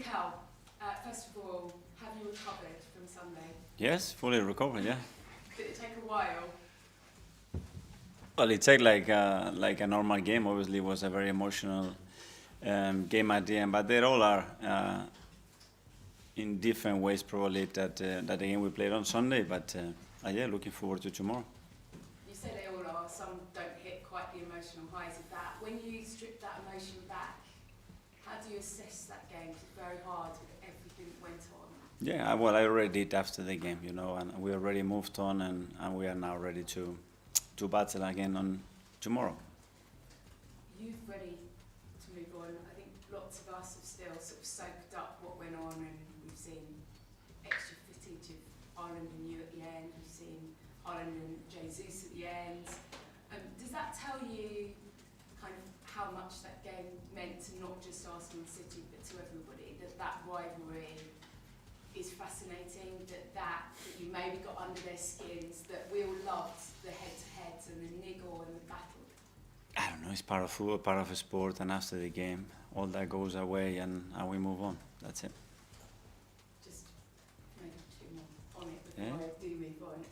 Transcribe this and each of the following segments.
Mikel, first of all, have you recovered from Sunday? Yes, fully recovered, yeah. Did it take a while? Well, it took like a normal game. Obviously, it was a very emotional game at the end, but they all are in different ways probably that the game we played on Sunday. But yeah, looking forward to tomorrow. You say they all are. Some don't hit quite the emotional highs of that. When you strip that emotion back, how do you assess that game? It's very hard with everything that went on. Yeah, well, I already did after the game, you know, and we already moved on, and we are now ready to battle again on tomorrow. You're ready to move on. I think lots of us have still sort of soaked up what went on, and we've seen extra footage of Ireland and you at the end. We've seen Ireland and Jesus at the end. Does that tell you kind of how much that game meant to not just Arsenal City, but to everybody? That rivalry is fascinating, that you maybe got under their skins, that we all loved the head-to-heads and the niggle and the battle? I don't know, it's part of football, part of a sport, and after the game, all that goes away and we move on. That's it. Just maybe two more on it before I do move on.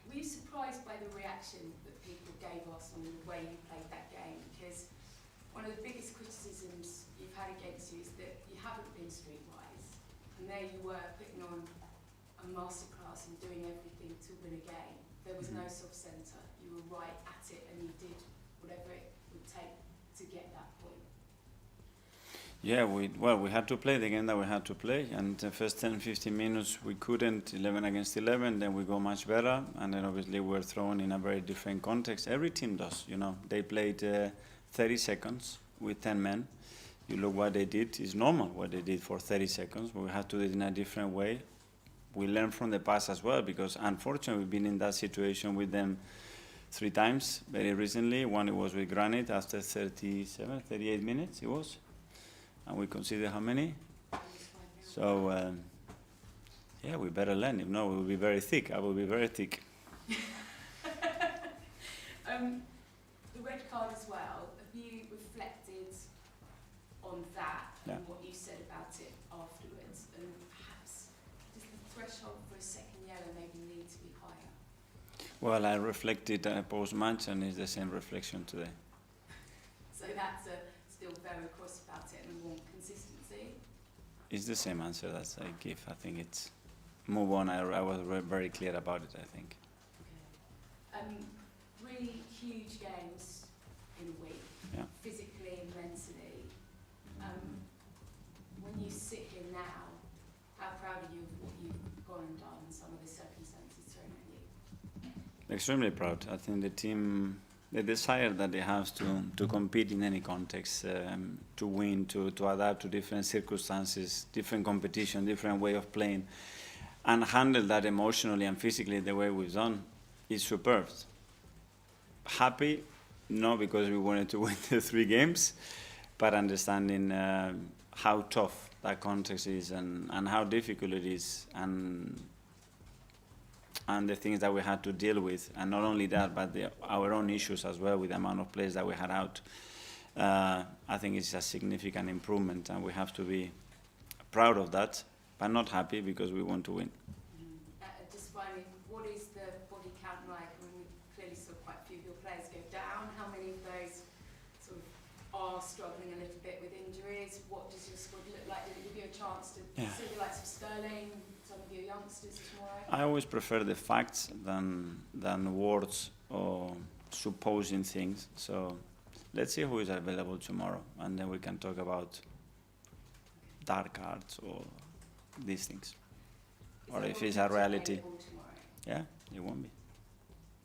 Were you surprised by the reaction that people gave us on the way you played that game? Because one of the biggest criticisms you've had against you is that you haven't been streetwise. And there you were, putting on a masterclass and doing everything to win a game. There was no self-centre. You were right at it, and you did whatever it would take to get that point. Yeah, we had to play the game that we had to play, and the first 10-15 minutes we couldn't, 11 against 11, then we go much better, and then obviously we're thrown in a very different context. Every team does, you know. They played 30 seconds with 10 men. You look what they did, it's normal what they did for 30 seconds, but we had to do it in a different way. We learned from the past as well, because unfortunately we've been in that situation with them 3 times very recently. One it was with Granite after 38 minutes it was, and we conceded how many? So yeah, we better learn. If not, we will be very thick. I will be very thick. The red card as well, have you reflected on that and what you said about it afterwards, and perhaps does the threshold for a second yellow maybe need to be higher? Well, I reflected post-match, and it's the same reflection today. So that's still very cross about it and want consistency? It's the same answer that I give. I think it's move on. I was very clear about it, I think. Okay. Really huge games in a week, physically and mentally. When you sit here now, how proud are you of what you've gone and done, some of the circumstances thrown at you? Extremely proud. I think the team, the desire that they have to compete in any context, to win, to adapt to different circumstances, different competition, different way of playing, and handle that emotionally and physically the way we've done, is superb. Happy, not because we wanted to win the 3 games, but understanding how tough that context is and how difficult it is, and the things that we had to deal with, and not only that, but our own issues as well with the amount of players that we had out. I think it's a significant improvement, and we have to be proud of that, but not happy because we want to win. Just finally, what is the body count like? I mean, we clearly saw quite a few of your players go down. How many of those sort of are struggling a little bit with injuries? What does your squad look like? Did it give you a chance to see the likes of Sterling, some of your youngsters tomorrow? I always prefer the facts than words or supposing things. So let's see who is available tomorrow, and then we can talk about dark arts or these things. Or if it's a reality. Yeah, it won't be.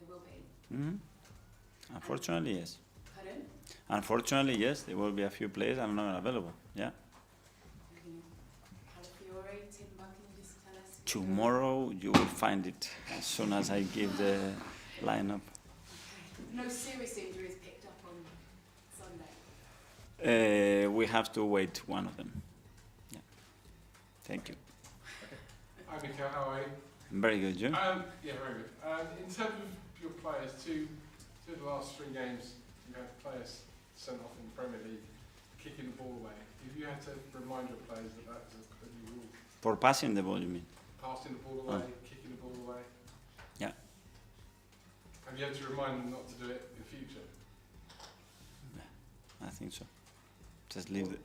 There will be? Mm-hmm. Unfortunately, yes. Pardon? Unfortunately, yes, there will be a few players that are not available. Yeah. Tomorrow you will find it as soon as I give the lineup. Okay. No serious injuries picked up on Sunday? We have to wait one of them. Yeah. Thank you. Hi Mikel, how are you? Very good, you? Yeah, very good. In terms of your players, two of the last 3 games, you had players sent off in the Premier League, kicking the ball away. Do you you had to remind your players that that's a new rule? For passing the ball, you mean? Passing the ball away, kicking the ball away? Yeah. Have you had to remind them not to do it in future? I think so. Just leave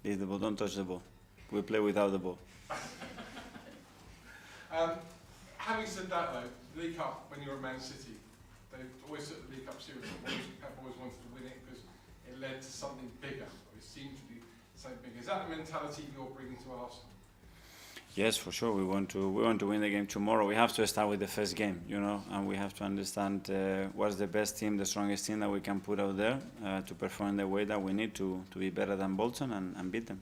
the ball, don't touch the ball. We play without the ball. Having said that though, the League Cup, when you were at Man City, they always took the League Cup seriously. Pep always wanted to win it because it led to something bigger, or it seemed to be something bigger. Is that the mentality you're bringing to Arsenal? Yes, for sure. We want to win the game tomorrow. We have to start with the first game, you know, and we have to understand what's the best team, the strongest team that we can put out there to perform in the way that we need to be better than Bolton and beat them.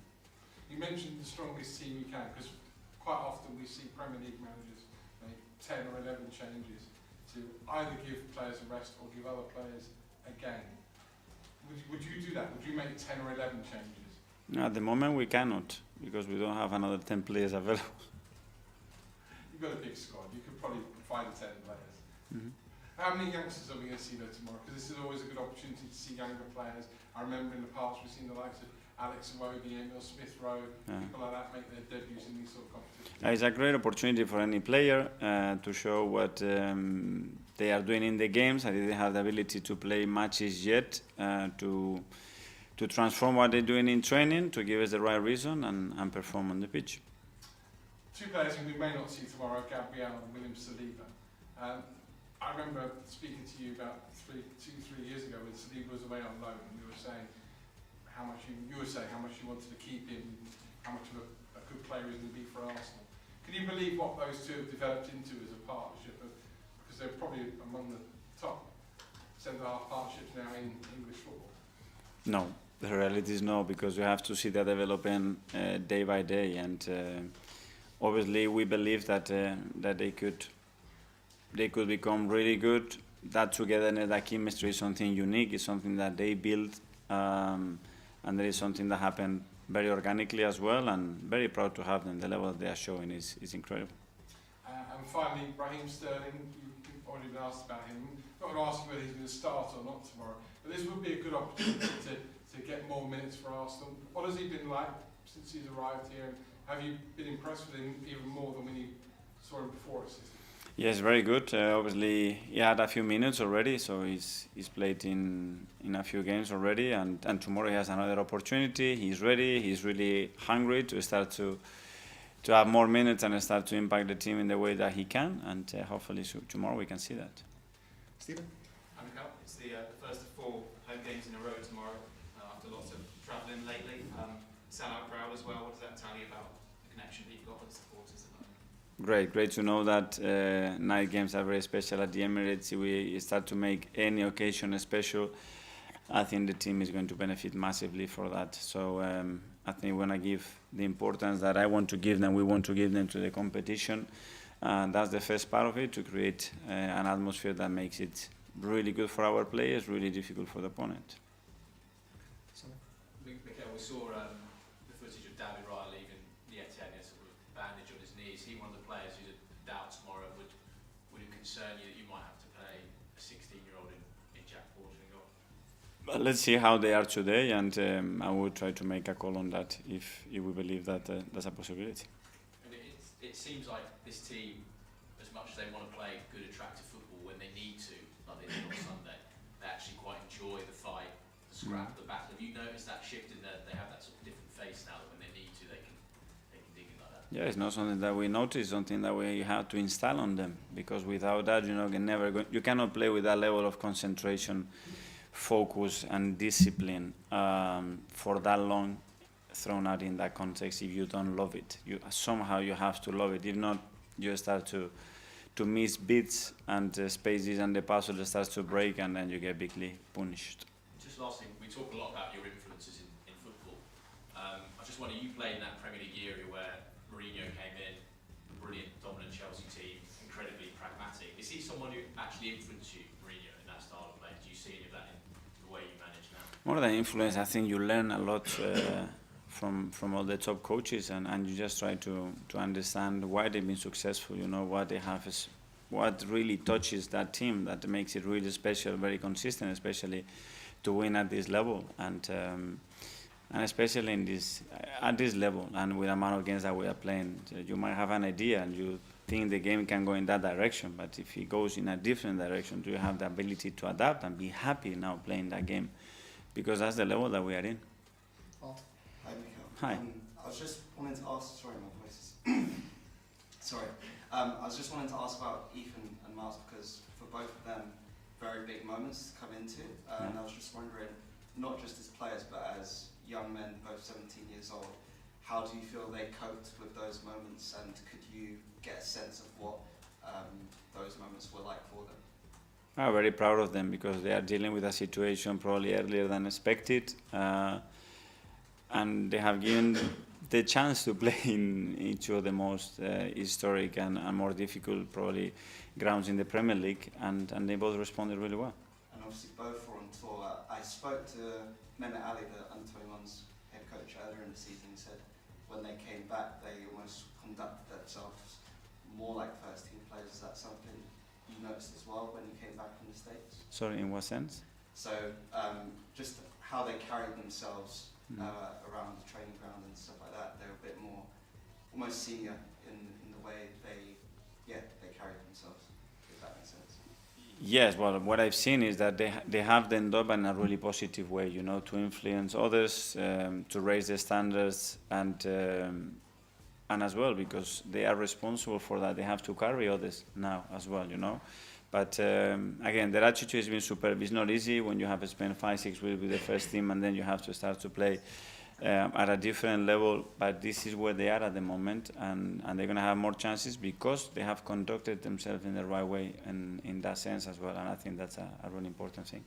You mentioned the strongest team you can, because quite often we see Premier League managers make 10 or 11 changes to either give players a rest or give other players a game. Would you do that? Would you make 10 or 11 changes? No, at the moment we cannot, because we don't have another 10 players available. You've got a big squad. You could probably find 10 players. Mm-hmm. How many youngsters are we going to see there tomorrow? Because this is always a good opportunity to see younger players. I remember in the past we've seen the likes of Alex Iwobi, Emil Smith-Rowe, people like that make their debuts in these sort of competitions. It's a great opportunity for any player to show what they are doing in the games. I didn't have the ability to play matches yet, to transform what they're doing in training, to give us the right reason and perform on the pitch. Two players who we may not see tomorrow, Gabriel and William Saliba. I remember speaking to you about 3 years ago when Saliba was away on loan, and you were saying how much you wanted to keep him, how much of a good player he's going to be for Arsenal. Can you believe what those two have developed into as a partnership? Because they're probably among the top centre-half partnerships now in English football. No, the reality is no, because you have to see that developing day by day, and obviously we believe that that they could become really good. That togetherness, that chemistry is something unique. It's something that they build, and there is something that happened very organically as well, and very proud to have them. The level they are showing is incredible. And finally, Raheem Sterling, you've already been asked about him. I'm not going to ask you whether he's going to start or not tomorrow, but this would be a good opportunity to get more minutes for Arsenal. What has he been like since he's arrived here? And have you been impressed with him even more than when you saw him before at City? Yes, very good. Obviously, he had a few minutes already, so he's played in a few games already, and tomorrow he has another opportunity. He's ready. He's really hungry to start to have more minutes and start to impact the team in the way that he can, and hopefully tomorrow we can see that. Stephen? Mikel, it's the first of 4 home games in a row tomorrow after lots of travelling lately. Sellout crowd as well. What does that tell you about the connection that you've got with the supporters at the moment? Great to know that night games are very special at the Emirates. We start to make any occasion special. I think the team is going to benefit massively for that. So I think we're going to give the importance that I want to give them, we want to give them to the competition. And that's the first part of it, to create an atmosphere that makes it really good for our players, really difficult for the opponent. Mikel, we saw the footage of David Raya leaving the Etihad, sort of bandage on his knees. Is he one of the players who's a doubt tomorrow? Would it concern you that you might have to play a 16-year-old in Jack Porter in goal? But let's see how they are today, and I will try to make a call on that if we believe that that's a possibility. And it seems like this team, as much as they want to play good, attractive football when they need to, like they did on Sunday, they actually quite enjoy the fight, the scrap, the battle. Have you noticed that shift in that they have that sort of different face now, that when they need to, they can dig in like that? Yeah, it's not something that we notice, something that we have to install on them, because without that, you cannot play with that level of concentration, focus and discipline for that long, thrown out in that context. If you don't love it, somehow you have to love it. If not, you start to miss beats and spaces, and the puzzle starts to break, and then you get bigly punished. Just last thing, we talk a lot about your influences in football. I just wonder, you played in that Premier League era where Mourinho came in, a brilliant, dominant Chelsea team, incredibly pragmatic. Is he someone who actually influenced you, Mourinho, in that style of play? Do you see any of that in the way you manage now? More than influence, I think you learn a lot from all the top coaches, and you just try to understand why they've been successful, what they have is what really touches that team, that makes it really special, very consistent, especially to win at this level. And And especially in this, at this level, and with the amount of games that we are playing, you might have an idea and you think the game can go in that direction, but if it goes in a different direction, do you have the ability to adapt and be happy now playing that game? Because that's the level that we are in. Hi, Mikel. Hi. I was just wanting to ask, sorry, my voice is, sorry. I was just wanting to ask about Ethan and Miles, because for both of them, very big moments to come into, and I was just wondering, not just as players, but as young men, both 17 years old, how do you feel they coped with those moments, and could you get a sense of what those moments were like for them? I'm very proud of them because they are dealing with a situation probably earlier than expected, and they have given the chance to play in each of the most historic and more difficult probably grounds in the Premier League, and they both responded really well. And obviously both were on tour. I spoke to Mehmet Ali, the under-21's head coach, earlier in the season. He said when they came back, they almost conducted themselves more like first-team players. Is that something you noticed as well when you came back from the States? Sorry, in what sense? So just how they carried themselves around the training ground and stuff like that. They were a bit more, almost senior in the way they carried themselves, if that makes sense. Yes, well, what I've seen is that they have ended up in a really positive way, you know, to influence others, to raise the standards, and as well because they are responsible for that. They have to carry others now as well, you know. But again, their attitude has been superb. It's not easy when you have spent 5-6 weeks with the first team and then you have to start to play at a different level. But this is where they are at the moment, and they're going to have more chances because they have conducted themselves in the right way and in that sense as well. And I think that's a really important thing.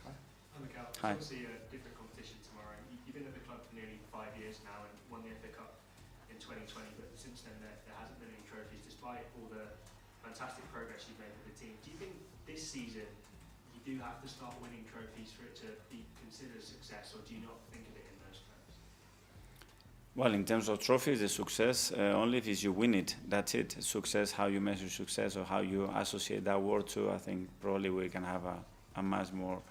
Hi, Mikel. It's Hi. obviously a different competition tomorrow. You've been at the club for nearly 5 years now and won the FA Cup in 2020, but since then there hasn't been any trophies despite all the fantastic progress you've made with the team. Do you think this season you do have to start winning trophies for it to be considered a success, or do you not think of it in those terms? Well, in terms of trophies, the success only if you win it. That's it. Success, how you measure success or how you associate that word to, I think probably we can have a much more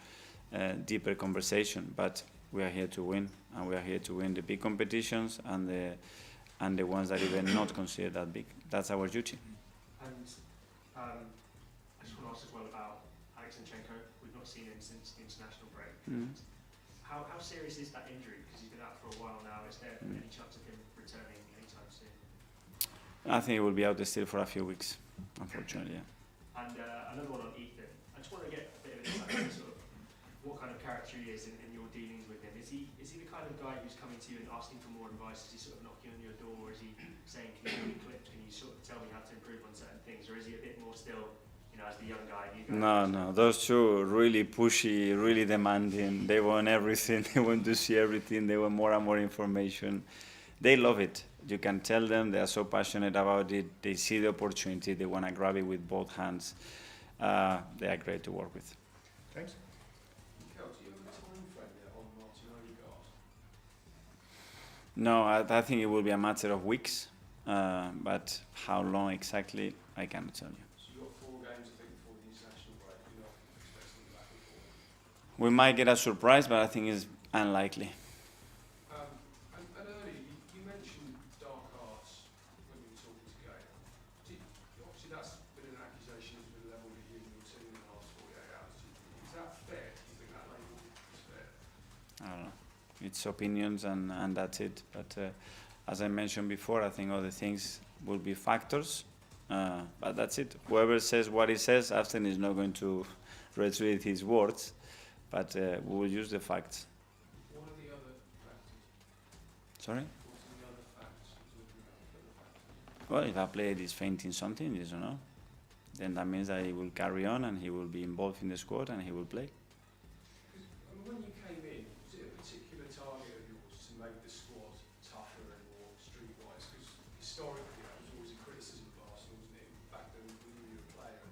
deeper conversation. But we are here to win, and we are here to win the big competitions and the ones that even not considered that big. That's our duty. And I just want to ask as well about Alexanchenko. We've not seen him since the international break. How serious is that injury? Because he's been out for a while now. Is there any chance of him returning anytime soon? I think he will be out still for a few weeks, unfortunately. Yeah. And another one on Ethan. I just want to get a bit of insight into sort of what kind of character he is in your dealings with him. Is he the kind of guy who's coming to you and asking for more advice? Is he sort of knocking on your door, or is he saying, can you do me clips? Can you sort of tell me how to improve on certain things? Or is he a bit more still, you know, as the young guy? No, those two really pushy, really demanding. They want everything. They want to see everything. They want more and more information. They love it. You can tell them. They are so passionate about it. They see the opportunity. They want to grab it with both hands. They are great to work with. Thanks. Mikel, do you have a time frame yet on Martin Odegaard? No, I think it will be a matter of weeks. But how long exactly, I cannot tell you. So you've got 4 games, I think, before the international break. You're not expecting them back before. We might get a surprise, but I think it's unlikely. And earlier, you mentioned dark arts when you were talking to Gail. Obviously, that's been an accusation that's been levelled at you and your team in the last 48 hours. Is that fair? Do you think that label is fair? I don't know. It's opinions and that's it. But as I mentioned before, I think other things will be factors. But that's it. Whoever says what he says, Arsenal is not going to retrieve his words, but we will use the facts. What are the other factors? Sorry? What are the other facts you're talking about? Well, if a player is fainting something, you don't know, then that means that he will carry on and he will be involved in the squad and he will play. When you came in, was it a particular target of yours to make the squad tougher and more streetwise? Because historically, that was always a criticism of Arsenal, wasn't it? Back then, when you were a player,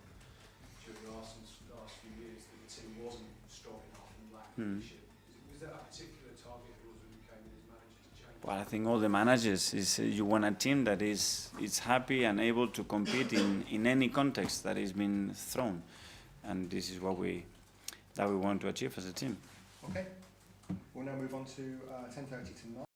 during Arsenal's last few years, that the team wasn't strong enough and lacked leadership. Was that a particular target of yours when you came in as manager to change? Well, I think all the managers is you want a team that is happy and able to compete in any context that is being thrown, and this is what we want to achieve as a team. Okay. We'll now move on to 10:30 tonight.